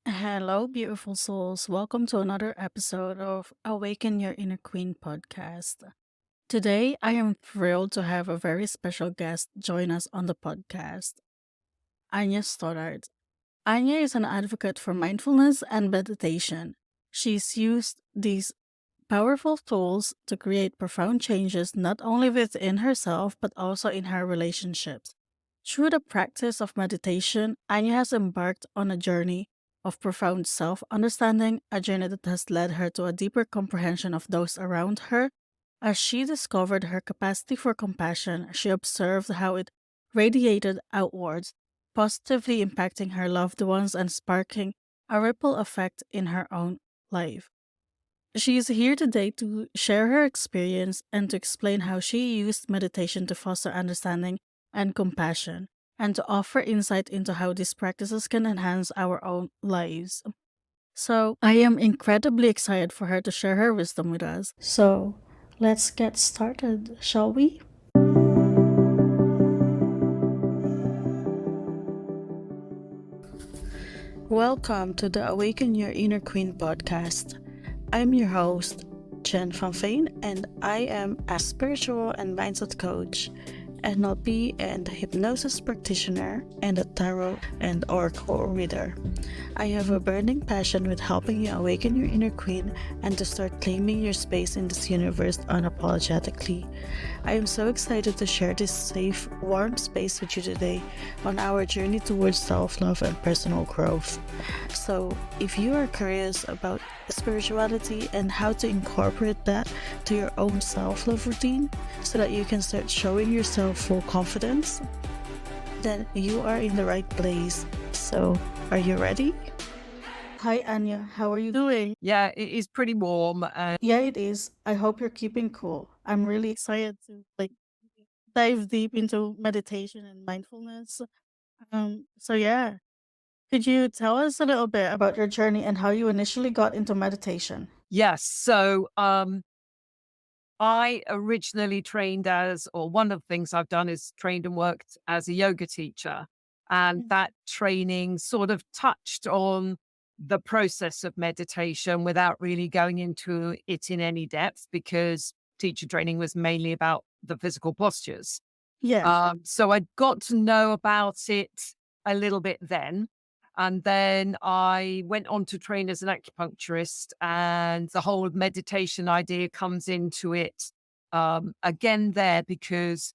Hello, beautiful souls. Welcome to another episode of Awaken Your Inner Queen podcast. Today, I am thrilled to have a very special guest join us on the podcast, Annya Stoddart. Anya is an advocate for mindfulness and meditation. She's used these powerful tools to create profound changes not only within herself but also in her relationships. Through the practice of meditation, Anya has embarked on a journey of profound self understanding, a journey that has led her to a deeper comprehension of those around her. As she discovered her capacity for compassion, she observed how it radiated outwards, positively impacting her loved ones and sparking a ripple effect in her own life. She is here today to share her experience and to explain how she used meditation to foster understanding and compassion, and to offer insight into how these practices can enhance our own lives. So, I am incredibly excited for her to share her wisdom with us. So, let's get started, shall we? Welcome to the Awaken Your Inner Queen podcast. I'm your host, Jen Fanfane, and I am a spiritual and mindset coach, NLP and hypnosis practitioner, and a tarot and oracle reader. I have a burning passion with helping you awaken your inner queen and to start claiming your space in this universe unapologetically. I am so excited to share this safe, warm space with you today on our journey towards self-love and personal growth. So, if you are curious about spirituality and how to incorporate that to your own self-love routine so that you can start showing yourself full confidence, then you are in the right place. So, are you ready? Hi, Anya. How are you doing? Yeah, it is pretty warm. Yeah, it is. I hope you're keeping cool. I'm really excited to dive deep into meditation and mindfulness. So yeah, could you tell us a little bit about your journey and how you initially got into meditation? Yes. I originally trained as, or one of the things I've done is trained and worked as a yoga teacher. And Mm. that training sort of touched on the process of meditation without really going into it in any depth because teacher training was mainly about the physical postures. Yeah. So I got to know about it a little bit then. And then I went on to train as an acupuncturist, and the whole meditation idea comes into it again there because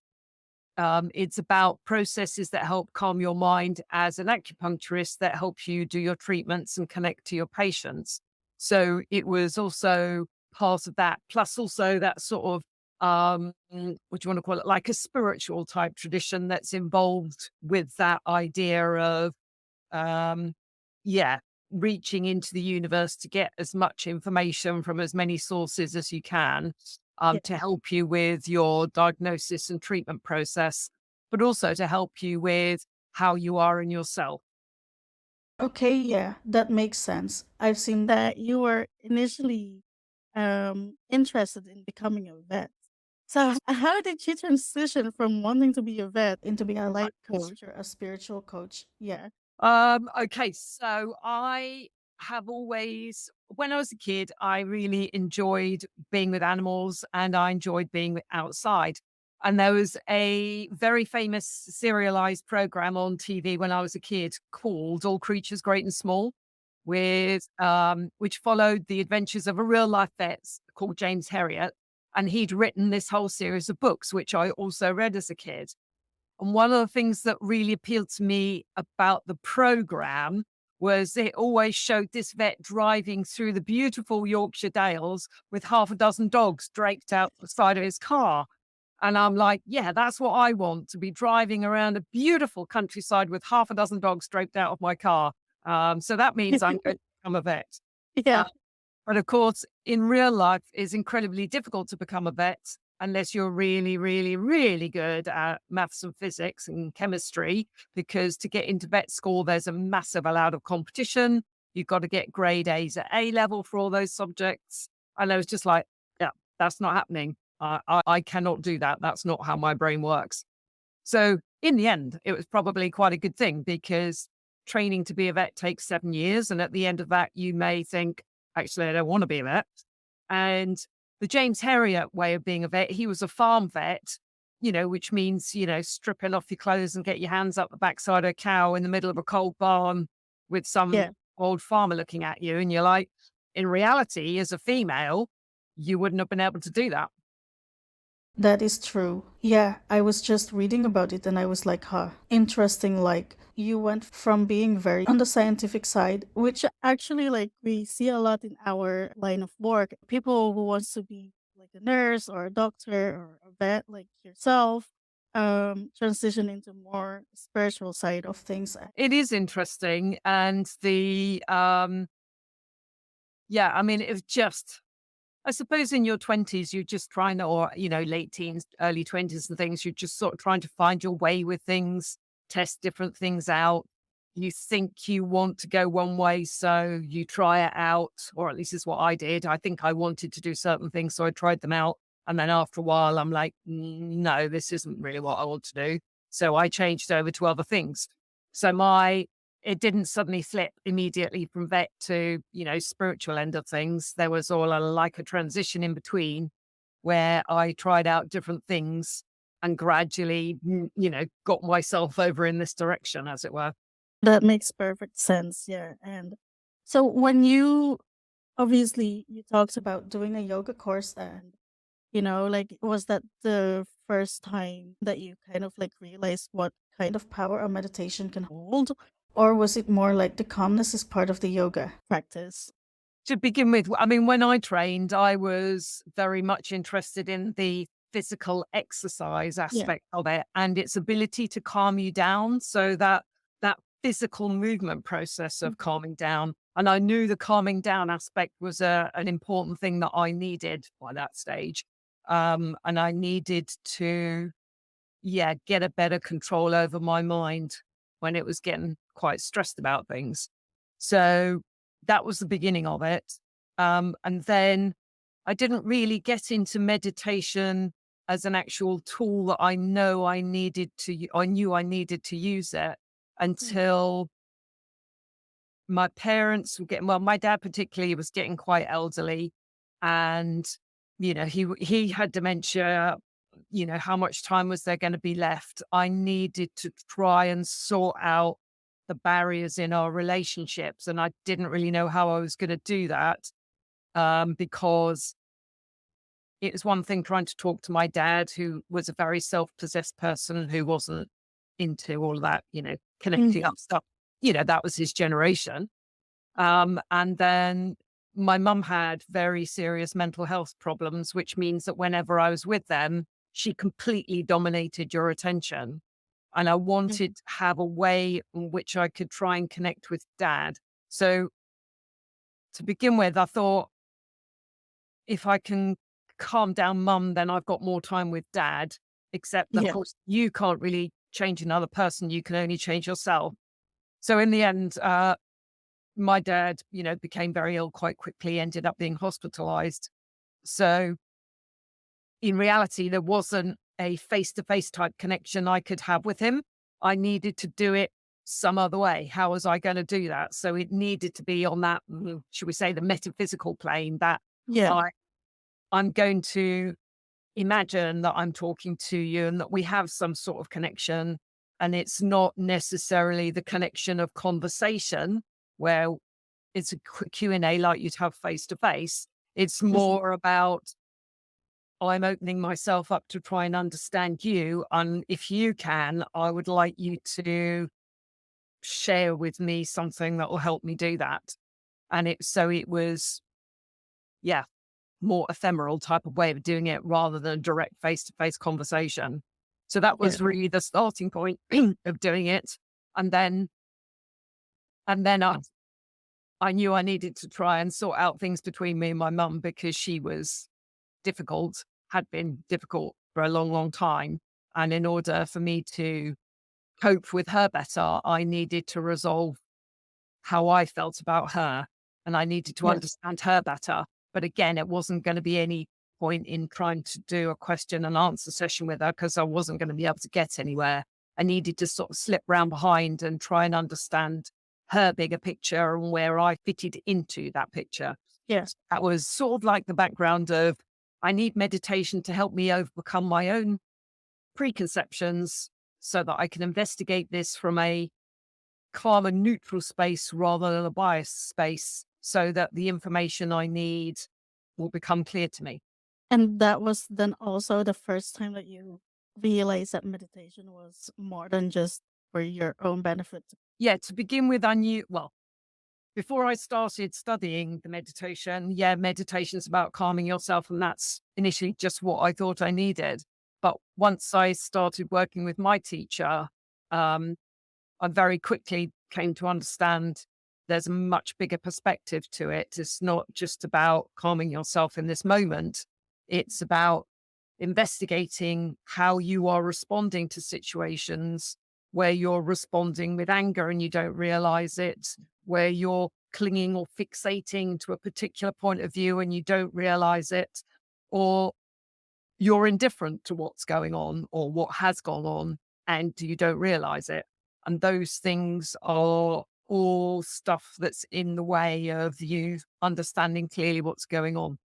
it's about processes that help calm your mind as an acupuncturist that help you do your treatments and connect to your patients. So it was also part of that, plus also that sort of what do you want to call it, like a spiritual type tradition that's involved with that idea of um, yeah, reaching into the universe to get as much information from as many sources as you can Yeah. to help you with your diagnosis and treatment process, but also to help you with how you are in yourself. Okay, yeah, that makes sense. I've seen that you were initially interested in becoming a vet. So, how did you transition from wanting to be a vet into being a life coach or a spiritual coach? Yeah. Okay, so I have always, when I was a kid, I really enjoyed being with animals and I enjoyed being outside. And there was a very famous serialized program on TV when I was a kid called All Creatures Great and Small, with which followed the adventures of a real life vet called James Herriot. And he'd written this whole series of books, which I also read as a kid. And one of the things that really appealed to me about the program was it always showed this vet driving through the beautiful Yorkshire Dales with half a dozen dogs draped out the side of his car. And I'm like, yeah, that's what I want, to be driving around a beautiful countryside with half a dozen dogs draped out of my car. So that means I'm going to become a vet. Yeah. Uh, but of course, in real life, it's incredibly difficult to become a vet unless you're really, really, really good at maths and physics and chemistry, because to get into vet school, there's a massive amount of competition. You've got to get grade A's at A level for all those subjects. And I was just like, yeah, that's not happening. I cannot do that. That's not how my brain works. So in the end, it was probably quite a good thing because training to be a vet takes 7 years. And at the end of that, you may think, actually, I don't want to be a vet. And the James Herriot way of being a vet, he was a farm vet, which means, stripping off your clothes and get your hands up the backside of a cow in the middle of a cold barn with some Yeah. old farmer looking at you. And you're like, in reality, as a female, you wouldn't have been able to do that. That is true. Yeah, I was just reading about it and I was like, huh, interesting. Like, you went from being very on the scientific side, which actually, like, we see a lot in our line of work. People who wants to be like a nurse or a doctor or a vet, like yourself, transition into more spiritual side of things. It is interesting. And yeah, I mean, it's just, I suppose in your 20s, you're just trying to, or, late teens, early 20s and things, you're just sort of trying to find your way with things, test different things out. You think you want to go one way, so you try it out, or at least is what I did. I think I wanted to do certain things, so I tried them out. And then after a while, I'm like, no, this isn't really what I want to do. So I changed over to other things. So it didn't suddenly flip immediately from vet to, spiritual end of things. There was all like a transition in between where I tried out different things and gradually, got myself over in this direction, as it were. That makes perfect sense. Yeah. And so when you obviously you talked about doing a yoga course and like was that the first time that you kind of like realized what kind of power a meditation can hold? Or was it more like the calmness is part of the yoga practice? To begin with, I mean, when I trained, I was very much interested in the physical exercise Yeah. aspect of it and its ability to calm you down. So that physical movement process Mm. of calming down. And I knew the calming down aspect was an important thing that I needed by that stage. And I needed to, yeah, get a better control over my mind when it was getting quite stressed about things. So that was the beginning of it. And then I didn't really get into meditation as an actual tool that I knew I needed to use it Mm. until my parents were getting, well, my dad particularly was getting quite elderly and, he had dementia. How much time was there going to be left? I needed to try and sort out the barriers in our relationships. And I didn't really know how I was going to do that because it was one thing trying to talk to my dad, who was a very self possessed person who wasn't into all of that, connecting Yeah. up stuff. That was his generation. And then my mum had very serious mental health problems, which means that whenever I was with them, she completely dominated your attention. And I Mhm. wanted to have a way in which I could try and connect with dad. So to begin with, I thought if I can calm down mum, then I've got more time with dad. Except, of Yeah. course, you can't really change another person. You can only change yourself. So in the end, my dad, became very ill quite quickly, ended up being hospitalized. So in reality, there wasn't a face to face type connection I could have with him. I needed to do it some other way. How was I going to do that? So it needed to be on that, should we say, the metaphysical plane that Yeah. I, I'm going to imagine that I'm talking to you and that we have some sort of connection. And it's not necessarily the connection of conversation where it's a quick Q&A like you'd have face to face. It's Mhm. more about I'm opening myself up to try and understand you. And if you can, I would like you to share with me something that will help me do that. It was, yeah, more ephemeral type of way of doing it rather than a direct face to face conversation. So that Yeah. was really the starting point of doing it. And then, and then I knew I needed to try and sort out things between me and my mum because she was difficult, had been difficult for a long, long time. And in order for me to cope with her better, I needed to resolve how I felt about her and I needed to Yes. understand her better. But again, it wasn't going to be any point in trying to do a question and answer session with her because I wasn't going to be able to get anywhere. I needed to sort of slip round behind and try and understand her bigger picture and where I fitted into that picture. Yes. That was sort of like the background of I need meditation to help me overcome my own preconceptions so that I can investigate this from a calm and neutral space rather than a biased space so that the information I need will become clear to me. And that was then also the first time that you realized that meditation was more than just for your own benefit. Yeah, to begin with, I knew, well, before I started studying the meditation, yeah, meditation's about calming yourself. And that's initially just what I thought I needed. But once I started working with my teacher, um, I very quickly came to understand there's a much bigger perspective to it. It's not just about calming yourself in this moment, it's about investigating how you are responding to situations where you're responding with anger and you don't realize it, where you're clinging or fixating to a particular point of view and you don't realize it, or you're indifferent to what's going on or what has gone on and you don't realize it. And those things are all stuff that's in the way of you understanding clearly what's going on.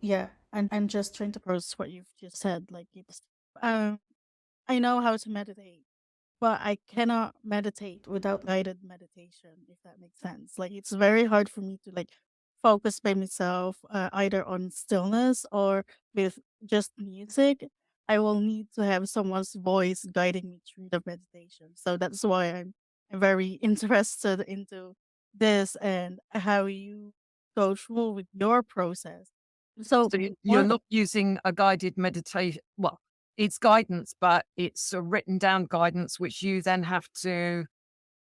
Yeah, and I'm just trying to process what you've just said. Um, I know how to meditate, but I cannot meditate without guided meditation, if that makes sense. Like it's very hard for me to like focus by myself, either on stillness or with just music. I will need to have someone's voice guiding me through the meditation. So that's why I'm very interested into this and how you go through with your process. So So you're one not using a guided meditation. Well, it's guidance, but it's a written down guidance, which you then have to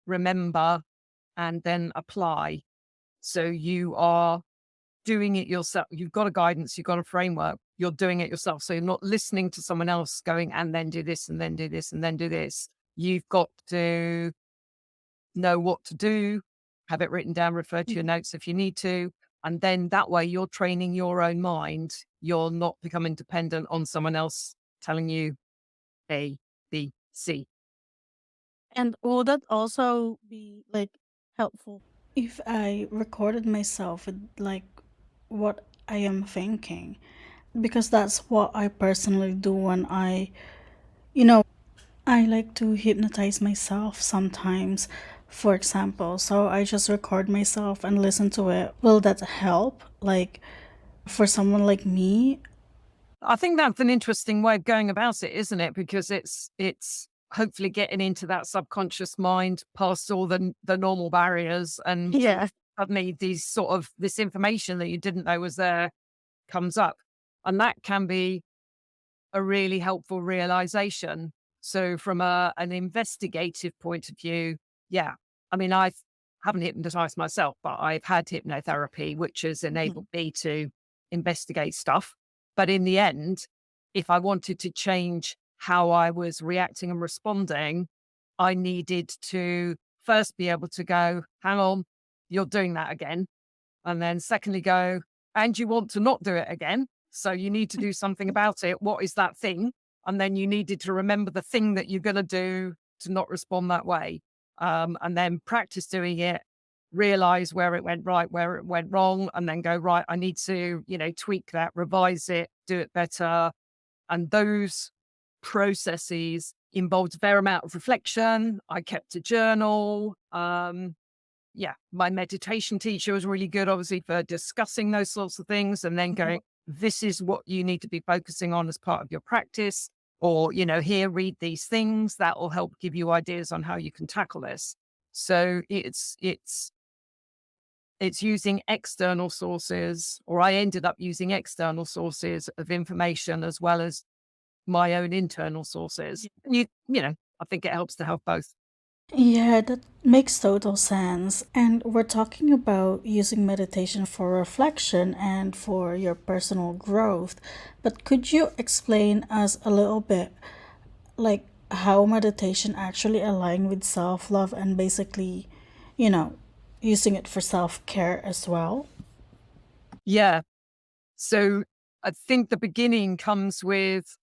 remember and then apply. So you are doing it yourself. You've got a guidance, you've got a framework, you're doing it yourself. So you're not listening to someone else going and then do this and then do this and then do this. You've got to know what to do, have it written down, refer to your Mhm. notes if you need to. And then that way you're training your own mind. You're not becoming dependent on someone else telling you A, B, C. And will that also be like helpful if I recorded myself with like what I am thinking? Because that's what I personally do when I like to hypnotize myself sometimes, for example. So I just record myself and listen to it. Will that help? Like for someone like me? I think that's an interesting way of going about it, isn't it? Because it's hopefully getting into that subconscious mind past all the normal barriers, and Yeah. suddenly these sort of this information that you didn't know was there comes up, and that can be a really helpful realization. So from an investigative point of view, yeah. I mean, I haven't hypnotized myself, but I've had hypnotherapy, which has Mhm. enabled me to investigate stuff. But in the end, if I wanted to change how I was reacting and responding, I needed to first be able to go, hang on, you're doing that again. And then secondly, go, and you want to not do it again. So you need to do something about it. What is that thing? And then you needed to remember the thing that you're going to do to not respond that way. And then practice doing it, realize where it went right, where it went wrong, and then go, right, I need to, tweak that, revise it, do it better. And those processes involved a fair amount of reflection. I kept a journal. Yeah, my meditation teacher was really good, obviously, for discussing those sorts of things and then Mhm. going, this is what you need to be focusing on as part of your practice. Or, here, read these things that will help give you ideas on how you can tackle this. So it's using external sources, or I ended up using external sources of information as well as my own internal sources. And I think it helps to have both. Yeah, that makes total sense. And we're talking about using meditation for reflection and for your personal growth. But could you explain us a little bit like how meditation actually align with self-love and basically, you know, using it for self-care as well? Yeah. So I think the beginning comes with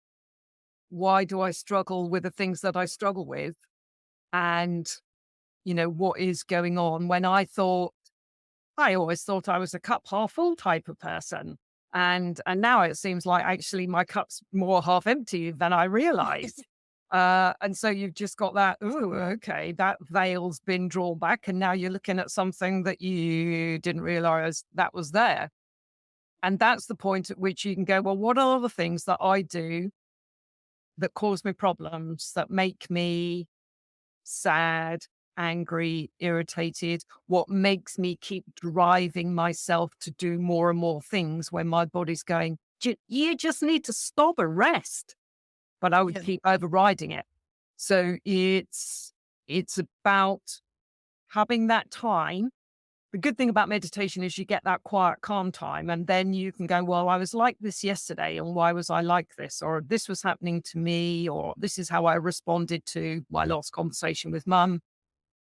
why do I struggle with the things that I struggle with? And, what is going on, when I always thought I was a cup half full type of person. And now it seems like actually my cup's more half empty than I realized. And so you've just got that, oh, okay, that veil's been drawn back. And now you're looking at something that you didn't realize that was there. And that's the point at which you can go, well, what are the things that I do that cause me problems, that make me sad, angry, irritated? What makes me keep driving myself to do more and more things when my body's going, You just need to stop and rest." But I would Yeah. keep overriding it. So it's about having that time. The good thing about meditation is you get that quiet, calm time, and then you can go, well, I was like this yesterday, and why was I like this? Or this was happening to me, or this is how I responded to my last conversation with mum.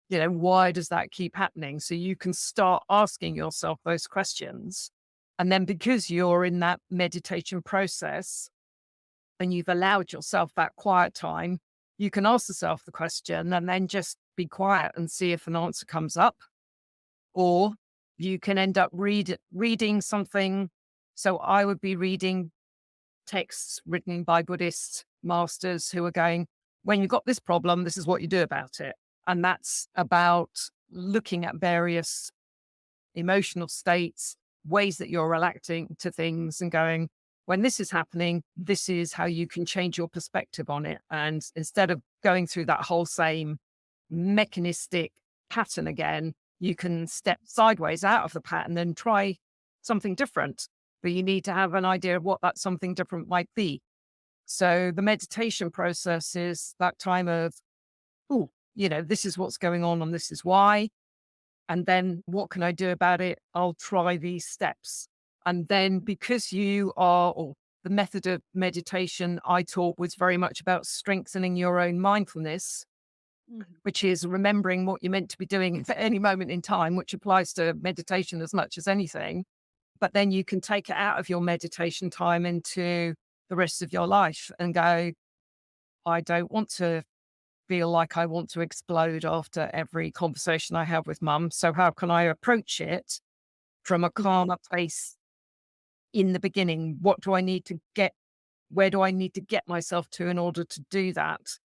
Why does that keep happening? So you can start asking yourself those questions. And then because you're in that meditation process and you've allowed yourself that quiet time, you can ask yourself the question and then just be quiet and see if an answer comes up. Or you can end up reading something. So I would be reading texts written by Buddhist masters who are going, when you've got this problem, this is what you do about it. And that's about looking at various emotional states, ways that you're reacting to things and going, when this is happening, this is how you can change your perspective on it. And instead of going through that whole same mechanistic pattern again, you can step sideways out of the pattern and try something different. But you need to have an idea of what that something different might be. So the meditation process is that time of, oh, this is what's going on and this is why. And then what can I do about it? I'll try these steps. And then because or the method of meditation I taught was very much about strengthening your own mindfulness, Mhm. which is remembering what you're meant to be doing at any moment in time, which applies to meditation as much as anything. But then you can take it out of your meditation time into the rest of your life and go, I don't want to feel like I want to explode after every conversation I have with mum. So how can I approach it from a Mhm. calmer place in the beginning? Where do I need to get myself to in order to do that?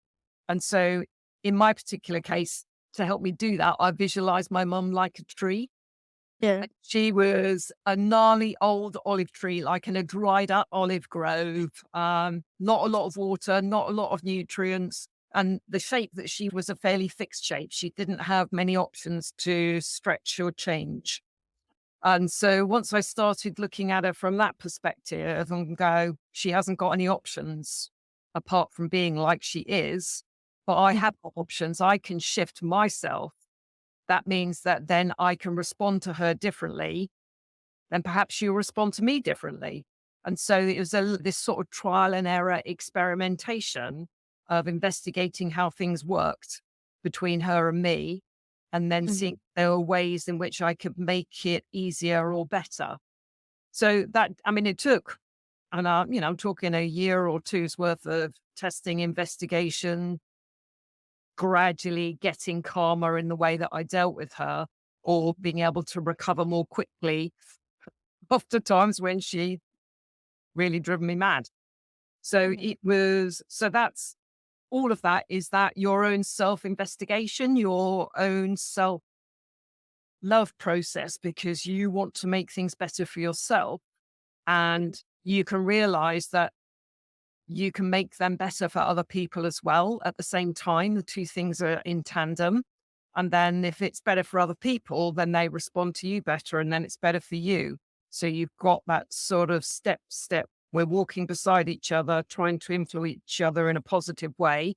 And so in my particular case, to help me do that, I visualize my mum like a tree. Yeah. She was a gnarly old olive tree, like in a dried up olive grove. Not a lot of water, not a lot of nutrients. And the shape that she was a fairly fixed shape. She didn't have many options to stretch or change. And so once I started looking at her from that perspective and go, she hasn't got any options apart from being like she is, but I Mhm. have got options. I can shift myself. That means that then I can respond to her differently. Then perhaps she'll respond to me differently. And so it was this sort of trial and error experimentation of investigating how things worked between her and me, and then Mhm. seeing if there were ways in which I could make it easier or better. So that, I mean, it took, and I'm talking a year or two's worth of testing, investigation, gradually getting calmer in the way that I dealt with her, or being able to recover more quickly after times when she really driven me mad. So Mhm. that's all of that is that your own self investigation, your own self love process, because you want to make things better for yourself. And you can realize that you can make them better for other people as well at the same time. The two things are in tandem. And then if it's better for other people, then they respond to you better and then it's better for you. So you've got that sort of step. We're walking beside each other, trying to influence each other in a positive way.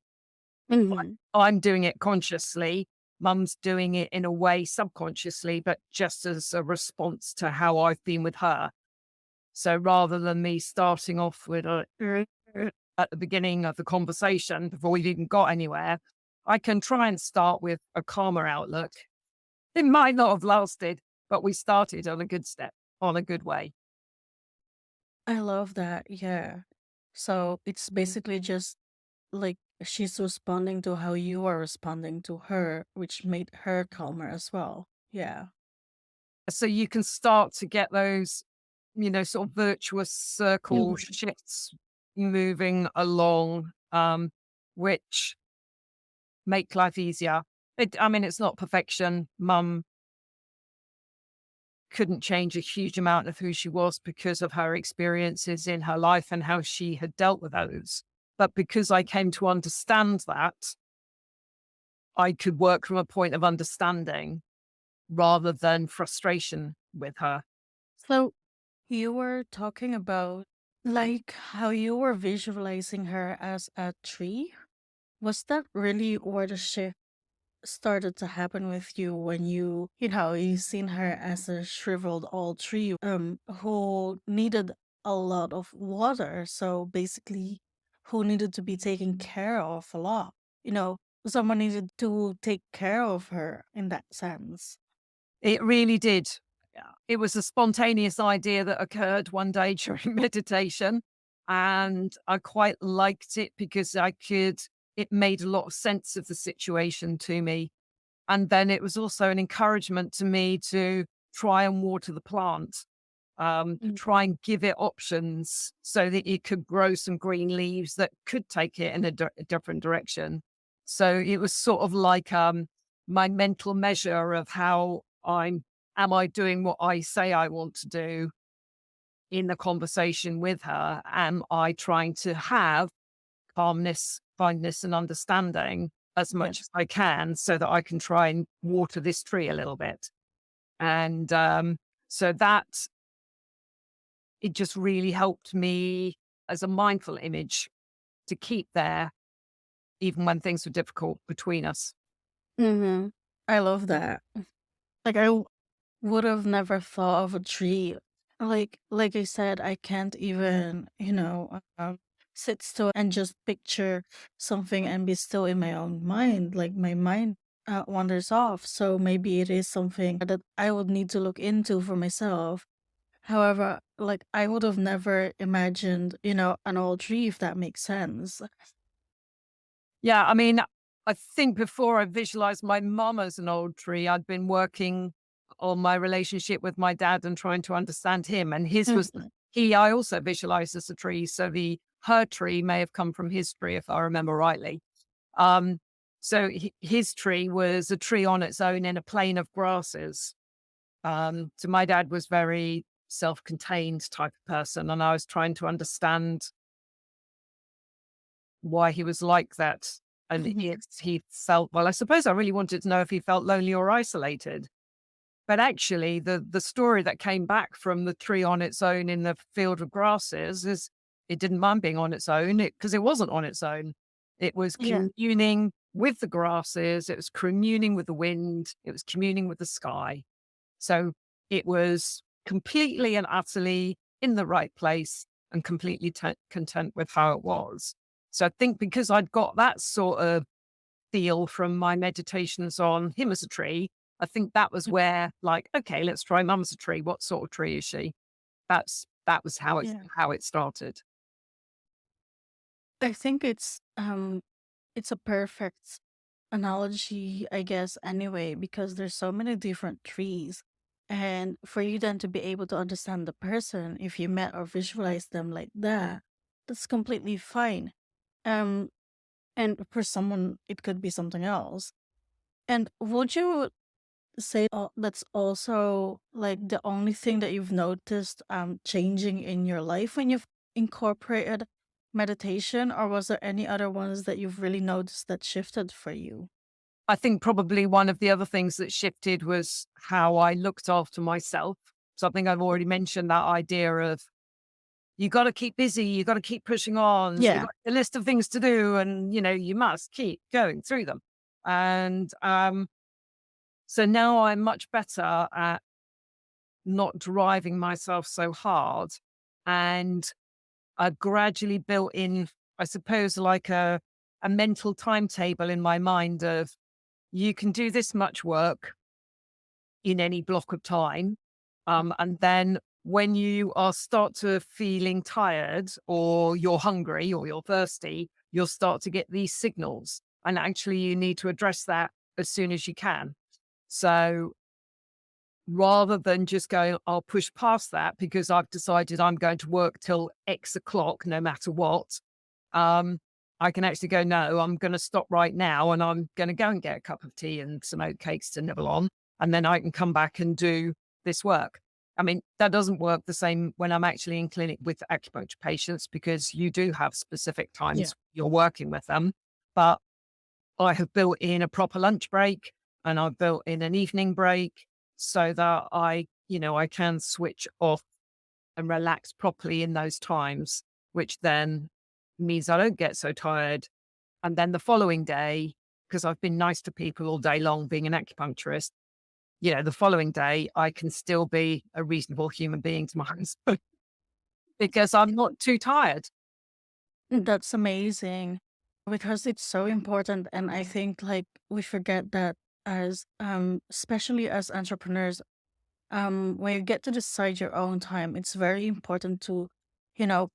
Mhm. I'm doing it consciously. Mum's doing it in a way subconsciously, but just as a response to how I've been with her. So rather than me starting off with a at the beginning of the conversation before we've even got anywhere, I can try and start with a calmer outlook. It might not have lasted, but we started on a good step, on a good way. I love that. Yeah. So it's basically just like she's responding to how you are responding to her, which made her calmer as well. Yeah. So you can start to get those, sort of virtuous circle Mhm. shifts moving along, which make life easier. I mean, it's not perfection. Mum couldn't change a huge amount of who she was because of her experiences in her life and how she had dealt with those. But because I came to understand that, I could work from a point of understanding rather than frustration with her. So you were talking about like how you were visualizing her as a tree. Was that really where the shift started to happen with you when you seen her as a shriveled old tree who needed a lot of water, so basically who needed to be taken care of a lot. You know, someone needed to take care of her in that sense. It really did. Yeah. It was a spontaneous idea that occurred one day during meditation. And I quite liked it because it made a lot of sense of the situation to me. And then it was also an encouragement to me to try and water the plant, to Mm. try and give it options so that it could grow some green leaves that could take it in a different direction. So it was sort of like my mental measure of how am I doing what I say I want to do in the conversation with her? Am I trying to have calmness, kindness, and understanding as much Yes. as I can so that I can try and water this tree a little bit? And so that it just really helped me as a mindful image to keep there, even when things were difficult between us. Mm-hmm. I love that. Like would have never thought of a tree. Like I said, I can't even, sit still and just picture something and be still in my own mind. Like my mind wanders off. So maybe it is something that I would need to look into for myself. However, like I would have never imagined, an old tree if that makes sense. Yeah, I mean, I think before I visualized my mum as an old tree, I'd been working on my relationship with my dad and trying to understand him. And his was Mhm. I also visualized as a tree. So her tree may have come from his tree, if I remember rightly. Um, so his tree was a tree on its own in a plain of grasses. So my dad was very self-contained type of person, and I was trying to understand why he was like that. And he felt, well, I suppose I really wanted to know if he felt lonely or isolated. But actually, the story that came back from the tree on its own in the field of grasses is it didn't mind being on its own because it wasn't on its own. It was Yeah. communing with the grasses. It was communing with the wind. It was communing with the sky. So it was completely and utterly in the right place and completely content with how it was. So I think because I'd got that sort of feel from my meditations on him as a tree, I think that was where, like, okay, let's try mum as a tree. What sort of tree is she? That was Yeah. how it started. I think it's a perfect analogy, I guess, anyway, because there's so many different trees. And for you then to be able to understand the person, if you met or visualize them like that, that's completely fine. Um, and for someone, it could be something else. And would you say that's also like the only thing that you've noticed changing in your life when you've incorporated meditation, or was there any other ones that you've really noticed that shifted for you? I think probably one of the other things that shifted was how I looked after myself. Something I've already mentioned, that idea of you got to keep busy, you got to keep pushing on, you Yeah. got a list of things to do, and you must keep going through them. And so now I'm much better at not driving myself so hard, and I've gradually built in, I suppose, like a mental timetable in my mind of you can do this much work in any block of time. And then when you are start to feeling tired or you're hungry or you're thirsty, you'll start to get these signals. And actually, you need to address that as soon as you can. So rather than just going, I'll push past that because I've decided I'm going to work till X o'clock, no matter what. Um, I can actually go, no, I'm going to stop right now and I'm going to go and get a cup of tea and some oatcakes to nibble on. And then I can come back and do this work. I mean, that doesn't work the same when I'm actually in clinic with acupuncture patients because you do have specific Yeah. times you're working with them. But I have built in a proper lunch break and I've built in an evening break so that I can switch off and relax properly in those times, which then means I don't get so tired. And then the following day, because I've been nice to people all day long being an acupuncturist, the following day I can still be a reasonable human being to my husband because I'm not too tired. That's amazing because it's so important. And I think like we forget that as especially as entrepreneurs, when you get to decide your own time, it's very important to,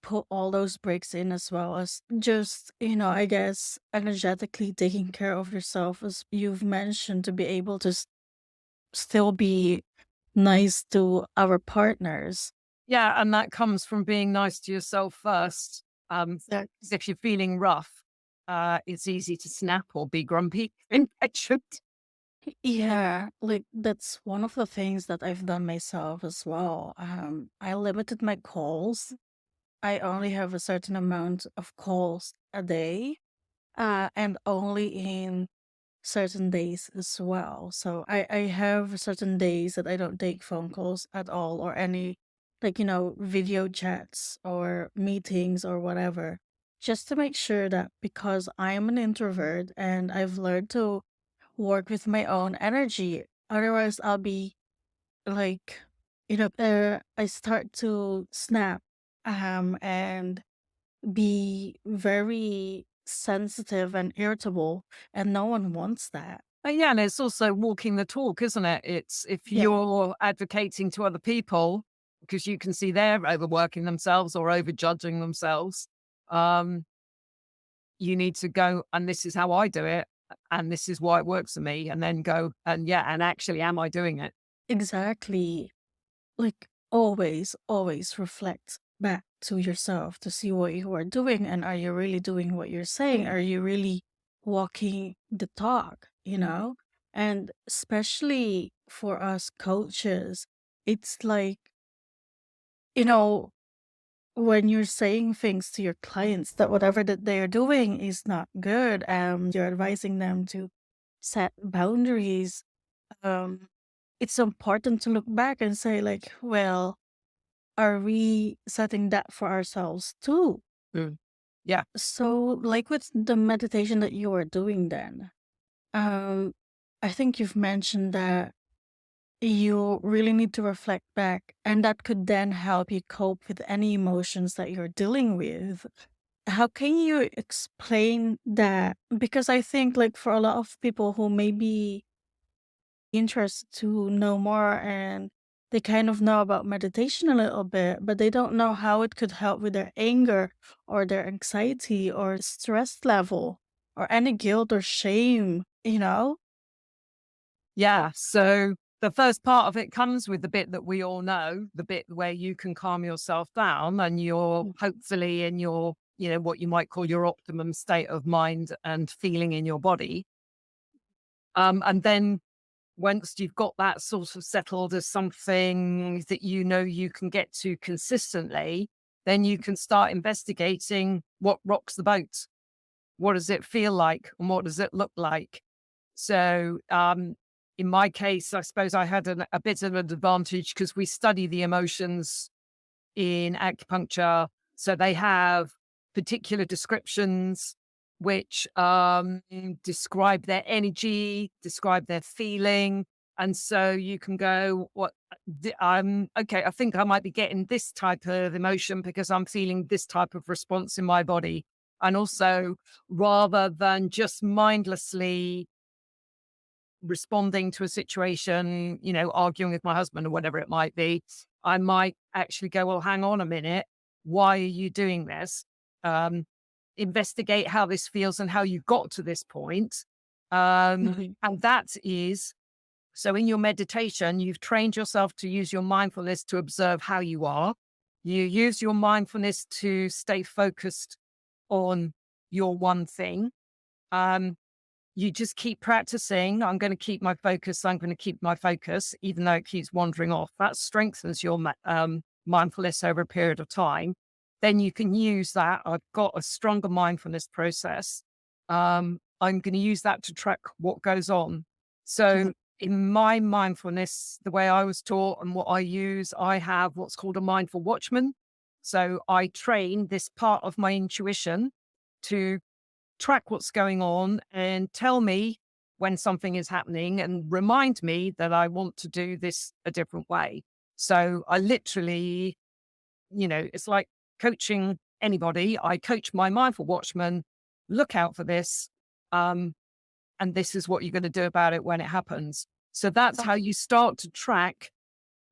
put all those breaks in as well as just, I guess energetically taking care of yourself as you've mentioned to be able to still be nice to our partners. Yeah, and that comes from being nice to yourself first. 'Cause if you're feeling rough, it's easy to snap or be grumpy. Impatient. Yeah, like that's one of the things that I've done myself as well. I limited my calls. I only have a certain amount of calls a day, and only in certain days as well. So I have certain days that I don't take phone calls at all or any like, video chats or meetings or whatever. Just to make sure that because I'm an introvert and I've learned to work with my own energy. Otherwise, I'll be like, I start to snap, and be very sensitive and irritable, and no one wants that. Yeah, and it's also walking the talk, isn't it? It's if Yeah, you're advocating to other people because you can see they're overworking themselves or overjudging themselves. Um, you need to go, and this is how I do it, and this is why it works for me, and then go, and yeah, and actually, am I doing it? exactly. Like always reflect back to yourself to see what you are doing and are you really doing what you're saying? Are you really walking the talk, And especially for us coaches, it's like, you know, when you're saying things to your clients that whatever that they're doing is not good, you're advising them to set boundaries. Um, it's important to look back and say, like, well, are we setting that for ourselves too? Mm. Yeah. So, like with the meditation that you are doing, then, um, I think you've mentioned that you really need to reflect back, and that could then help you cope with any emotions that you're dealing with. How can you explain that? Because I think, like, for a lot of people who may be interested to know more and they kind of know about meditation a little bit, but they don't know how it could help with their anger or their anxiety or stress level or any guilt or shame. Yeah. So the first part of it comes with the bit that we all know, the bit where you can calm yourself down and you're Mm. hopefully in your, what you might call your optimum state of mind and feeling in your body. And then once you've got that sort of settled as something that you can get to consistently, then you can start investigating what rocks the boat. What does it feel like? And what does it look like? So, in my case, I suppose I had a bit of an advantage because we study the emotions in acupuncture. So they have particular descriptions which describe their energy, describe their feeling. And so you can go, I'm okay. I think I might be getting this type of emotion because I'm feeling this type of response in my body. And also, rather than just mindlessly responding to a situation, arguing with my husband or whatever it might be, I might actually go, well, hang on a minute. Why are you doing this? Um, investigate how this feels and how you got to this point. Mhm. And that is so in your meditation, you've trained yourself to use your mindfulness to observe how you are. You use your mindfulness to stay focused on your one thing. Um, you just keep practicing. I'm going to keep my focus. I'm going to keep my focus, even though it keeps wandering off. That strengthens your mindfulness over a period of time. Then you can use that. I've got a stronger mindfulness process. I'm going to use that to track what goes on. Mhm. So, in my mindfulness, the way I was taught and what I use, I have what's called a mindful watchman. So, I train this part of my intuition to track what's going on and tell me when something is happening and remind me that I want to do this a different way. So I literally, it's like coaching anybody. I coach my mindful watchman, look out for this. Um, and this is what you're going to do about it when it happens. So that's how you start to track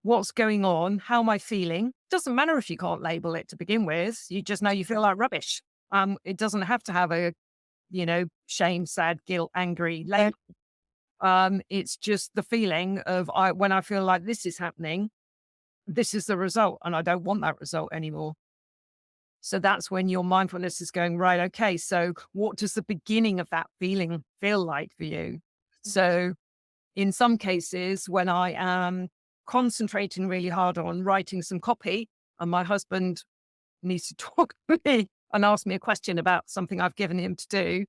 what's going on. How am I feeling? Doesn't matter if you can't label it to begin with. You just know you feel like rubbish. It doesn't have to have a shame, sad, guilt, angry label. It's just the feeling of when I feel like this is happening, this is the result, and I don't want that result anymore. So that's when your mindfulness is going, right, okay, so what does the beginning of that feeling feel like for you? So in some cases, when I am concentrating really hard on writing some copy and my husband needs to talk to me and ask me a question about something I've given him to do,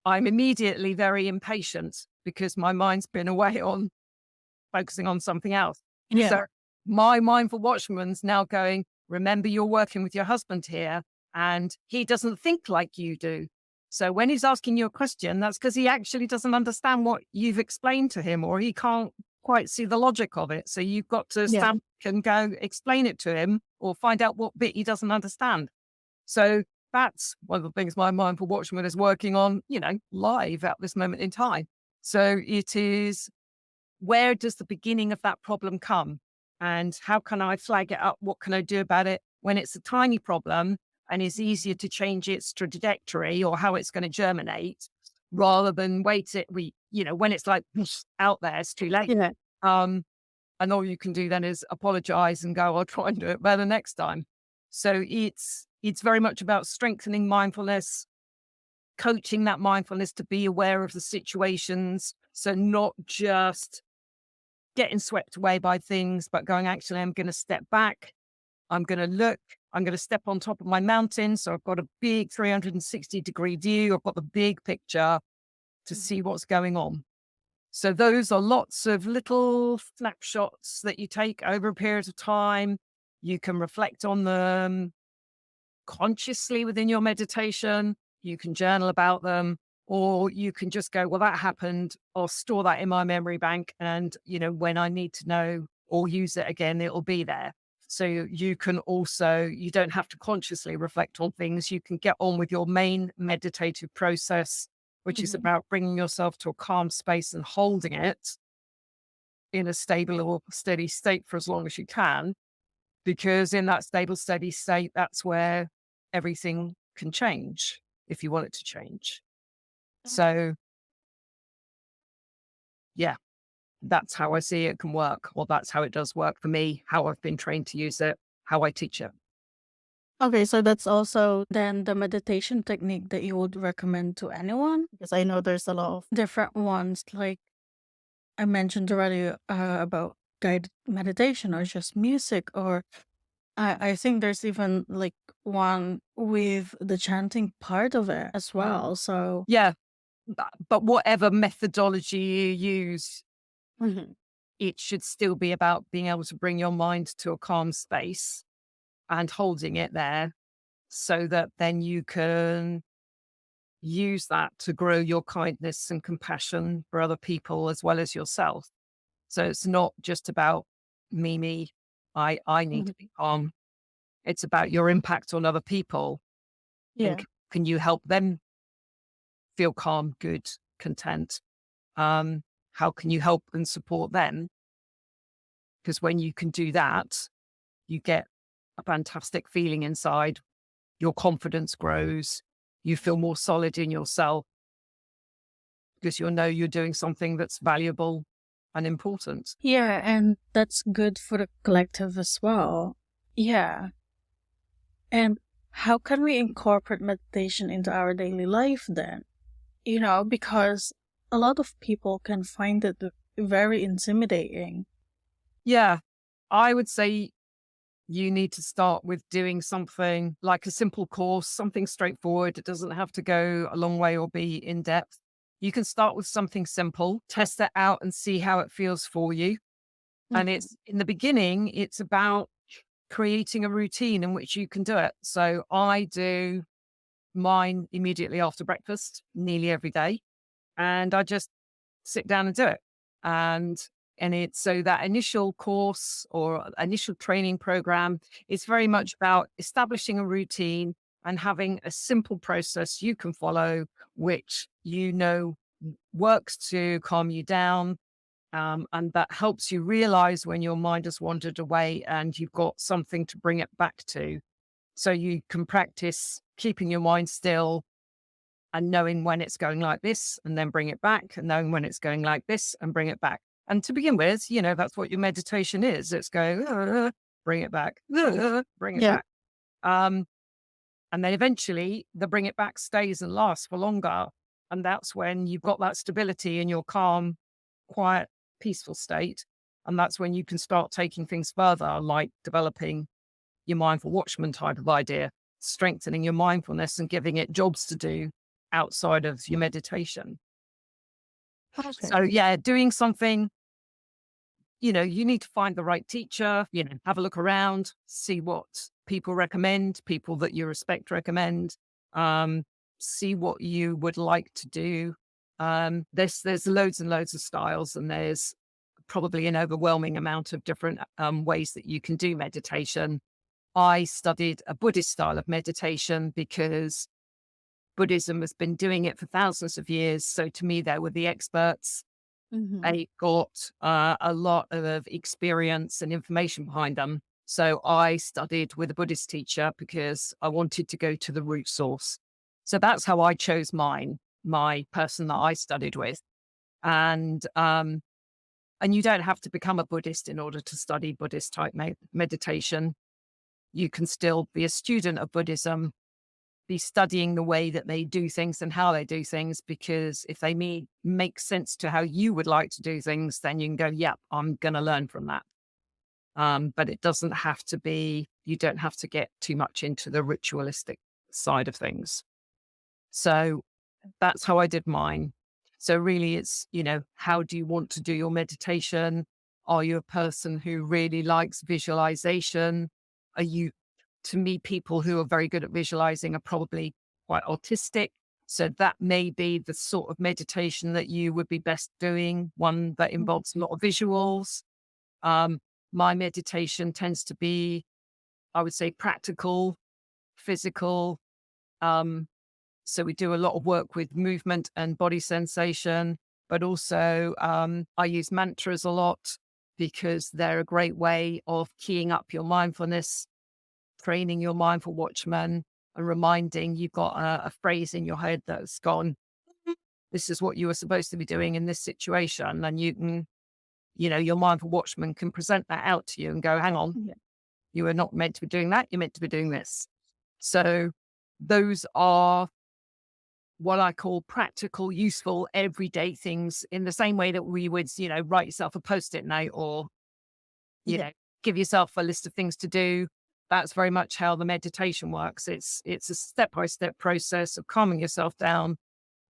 I'm immediately very impatient because my mind's been away on focusing on something else. Yeah. So my mindful watchman's now going, remember, you're working with your husband here and he doesn't think like you do. So when he's asking you a question, that's because he actually doesn't understand what you've explained to him, or he can't quite see the logic of it. So you've got to Yeah. stand back and go explain it to him or find out what bit he doesn't understand. So that's one of the things my mindful watchman is working on, live at this moment in time. So it is, where does the beginning of that problem come? And how can I flag it up? What can I do about it when it's a tiny problem and it's easier to change its trajectory or how it's going to germinate rather than when it's like out there, it's too late. Yeah. Um, and all you can do then is apologize and go, I'll try and do it better next time. So it's very much about strengthening mindfulness, coaching that mindfulness to be aware of the situations. So not just getting swept away by things, but going, actually, I'm going to step back. I'm going to look. I'm going to step on top of my mountain. So I've got a big 360-degree view. I've got the big picture to Mhm. see what's going on. So those are lots of little snapshots that you take over a period of time. You can reflect on them consciously within your meditation. You can journal about them, or you can just go, well, that happened. I'll store that in my memory bank. And, when I need to know or use it again, it'll be there. So you can also, you don't have to consciously reflect on things. You can get on with your main meditative process, which is Mhm. about bringing yourself to a calm space and holding it in a stable or steady state for as long as you can, because in that stable, steady state, that's where everything can change if you want it to change. So, yeah, that's how I see it can work, or that's how it does work for me, how I've been trained to use it, how I teach it. Okay, so that's also then the meditation technique that you would recommend to anyone? Because I know there's a lot of different ones, like I mentioned already about guided meditation or just music, or I think there's even like one with the chanting part of it as well. So, Yeah, but whatever methodology you use, mhm. it should still be about being able to bring your mind to a calm space and holding it there so that then you can use that to grow your kindness and compassion for other people as well as yourself. So it's not just about me. I need Mhm. to be calm. It's about your impact on other people, and Yeah. can you help them feel calm, good, content? How can you help and support them? Because when you can do that, you get a fantastic feeling inside. Your confidence grows. You feel more solid in yourself because you'll know you're doing something that's valuable and important. Yeah, and that's good for the collective as well. Yeah. And how can we incorporate meditation into our daily life then? Because a lot of people can find it very intimidating. Yeah, I would say you need to start with doing something like a simple course, something straightforward. It doesn't have to go a long way or be in depth. You can start with something simple, test it out and see how it feels for you. And Mhm. it's in the beginning, it's about creating a routine in which you can do it. So I do mine immediately after breakfast, nearly every day. And I just sit down and do it. And it's so that initial course or initial training program is very much about establishing a routine and having a simple process you can follow, which works to calm you down. And that helps you realize when your mind has wandered away and you've got something to bring it back to. So you can practice keeping your mind still and knowing when it's going like this and then bring it back and knowing when it's going like this and bring it back. And to begin with, that's what your meditation is. It's going, bring it back, bring it Yeah. back. Um, and then eventually the bring it back stays and lasts for longer. And that's when you've got that stability in your calm, quiet, peaceful state. And that's when you can start taking things further, like developing your mindful watchman type of idea, strengthening your mindfulness and giving it jobs to do outside of your meditation. Okay. So, yeah, doing something, you need to find the right teacher, have a look around, see what people recommend, people that you respect recommend, um, see what you would like to do. There's loads and loads of styles, and there's probably an overwhelming amount of different ways that you can do meditation. I studied a Buddhist style of meditation because Buddhism has been doing it for thousands of years. So to me, they were the experts. Hmm. They got a lot of experience and information behind them. So I studied with a Buddhist teacher because I wanted to go to the root source. So that's how I chose my person that I studied with. And and you don't have to become a Buddhist in order to study Buddhist type meditation. You can still be a student of Buddhism, be studying the way that they do things and how they do things, because if they make sense to how you would like to do things, then you can go, yep, I'm going to learn from that. But it doesn't have to be, you don't have to get too much into the ritualistic side of things. So that's how I did mine. So really it's, how do you want to do your meditation? Are you a person who really likes visualization? Are you To me, people who are very good at visualizing are probably quite autistic. So that may be the sort of meditation that you would be best doing, one that involves a lot of visuals. Um, my meditation tends to be, I would say, practical, physical. Um, so we do a lot of work with movement and body sensation, but also I use mantras a lot because they're a great way of keying up your mindfulness, training your mindful watchman, and reminding you've got a phrase in your head that's gone, this is what you were supposed to be doing in this situation. And you can, your mindful watchman can present that out to you and go, hang on, Yeah. you were not meant to be doing that. You're meant to be doing this. So those are what I call practical, useful, everyday things in the same way that we would, write yourself a post-it note or, you Yeah. know, give yourself a list of things to do. That's very much how the meditation works. It's a step-by-step process of calming yourself down,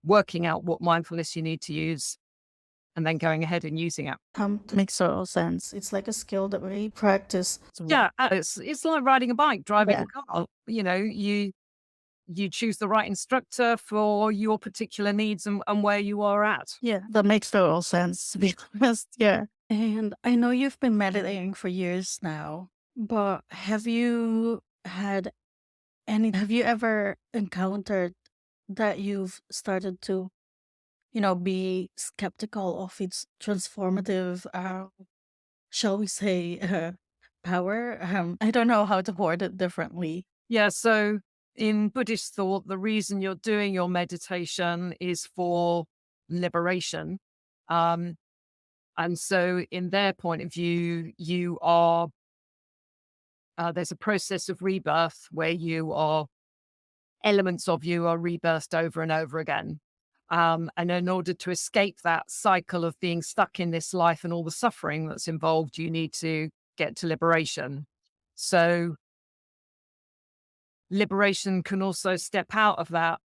working out what mindfulness you need to use, and then going ahead and using it. Makes total sense. It's like a skill that we practice. Yeah, it's like riding a bike, driving Yeah. a car. You choose the right instructor for your particular needs and where you are at. Yeah, that makes total sense, to be honest. Yeah. And I know you've been meditating for years now, but have you ever encountered that you've started to, be skeptical of its transformative, shall we say, power? I don't know how to word it differently. Yeah, so In Buddhist thought, the reason you're doing your meditation is for liberation. Um, and so, in their point of view, you are there's a process of rebirth where you are elements of you are rebirthed over and over again. And in order to escape that cycle of being stuck in this life and all the suffering that's involved, you need to get to liberation. So, liberation can also step out of that,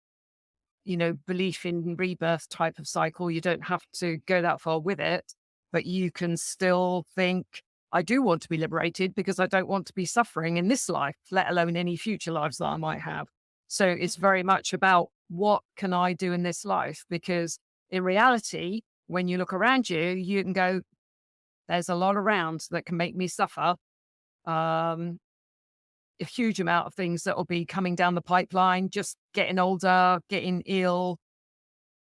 belief in rebirth type of cycle. You don't have to go that far with it, but you can still think, I do want to be liberated because I don't want to be suffering in this life, let alone any future lives that I might have. So it's very much about what can I do in this life? Because in reality, when you look around you, you can go, there's a lot around that can make me suffer. Um, a huge amount of things that will be coming down the pipeline, just getting older, getting ill.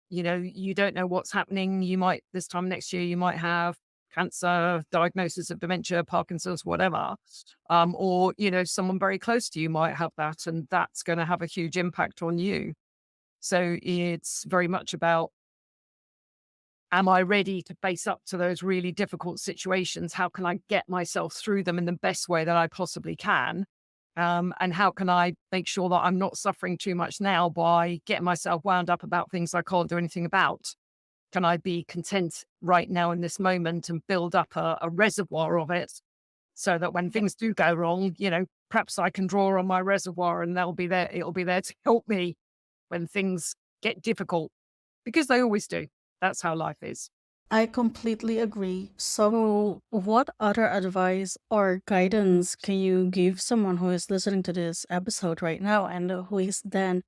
You don't know what's happening. You might, this time next year, you might have cancer, diagnosis of dementia, Parkinson's, whatever. Or, someone very close to you might have that, and that's going to have a huge impact on you. So it's very much about, am I ready to face up to those really difficult situations? How can I get myself through them in the best way that I possibly can? And how can I make sure that I'm not suffering too much now by getting myself wound up about things I can't do anything about? Can I be content right now in this moment and build up a reservoir of it so that when things do go wrong, perhaps I can draw on my reservoir and it'll be there to help me when things get difficult, because they always do. That's how life is. I completely agree. So, what other advice or guidance can you give someone who is listening to this episode right now and who is then,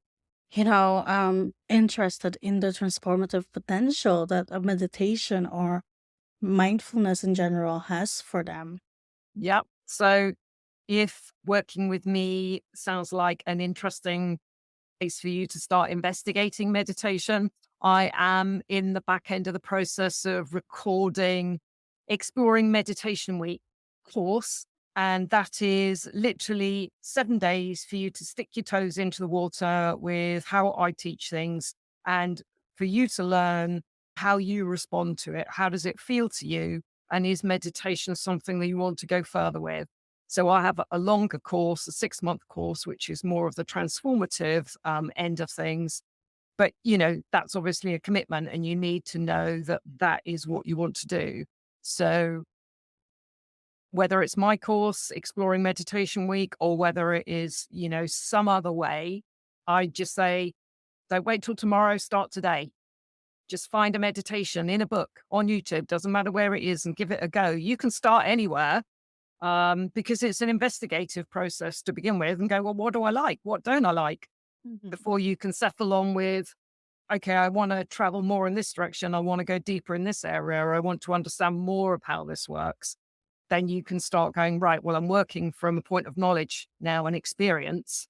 interested in the transformative potential that a meditation or mindfulness in general has for them? Yep. So if working with me sounds like an interesting place for you to start investigating meditation, I am in the back end of the process of recording Exploring Meditation Week course. And that is literally 7 days for you to stick your toes into the water with how I teach things, and for you to learn how you respond to it. How does it feel to you? And is meditation something that you want to go further with? So I have a longer course, a 6-month course, which is more of the transformative end of things. But, that's obviously a commitment, and you need to know that that is what you want to do. So whether it's my course, Exploring Meditation Week, or whether it is, some other way, I just say, don't wait till tomorrow, start today. Just find a meditation in a book on YouTube, doesn't matter where it is, and give it a go. You can start anywhere, because it's an investigative process to begin with, and go, well, what do I like? What don't I like? Mhm. Before you can settle on with, okay, I want to travel more in this direction. I want to go deeper in this area. Or I want to understand more of how this works. Then you can start going, right, well, I'm working from a point of knowledge now and experience,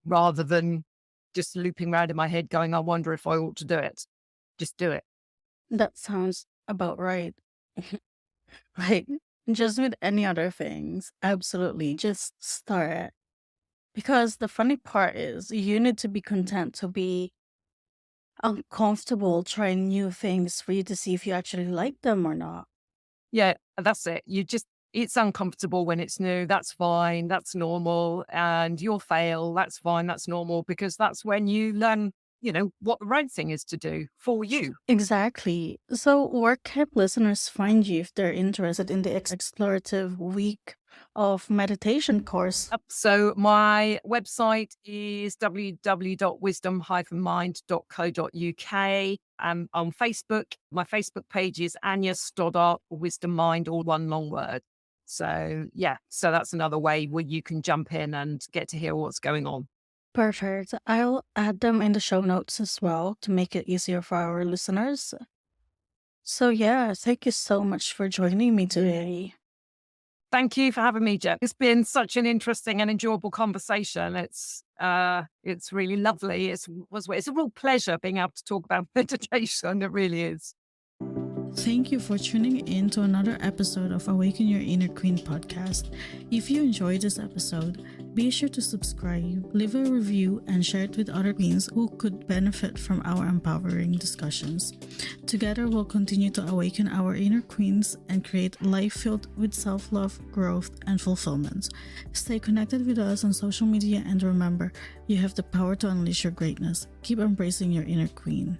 rather than just looping around in my head going, I wonder if I ought to do it. Just do it. That sounds about right. Like, just with any other things, absolutely, just start it. Because the funny part is, you need to be content to be uncomfortable trying new things for you to see if you actually like them or not. Yeah, that's it. It's uncomfortable when it's new. That's fine. That's normal. And you'll fail. That's fine. That's normal, because that's when you learn, what the right thing is to do for you. Exactly. So, where can listeners find you if they're interested in the explorative week of meditation course? So my website is www.wisdom-mind.co.uk. On Facebook, my Facebook page is Annya Stoddart, Wisdom Mind, all one long word. So yeah, so that's another way where you can jump in and get to hear what's going on. Perfect. I'll add them in the show notes as well to make it easier for our listeners. So, yeah, thank you so much for joining me today. Thank you for having me, Jen. It's been such an interesting and enjoyable conversation. It's really lovely. It's a real pleasure being able to talk about meditation. It really is. Thank you for tuning in to another episode of Awaken Your Inner Queen podcast. If you enjoyed this episode, Be sure to subscribe, leave a review, and share it with other queens who could benefit from our empowering discussions. Together, we'll continue to awaken our inner queens and create a life filled with self-love, growth, and fulfillment. Stay connected with us on social media and remember, you have the power to unleash your greatness. Keep embracing your inner queen.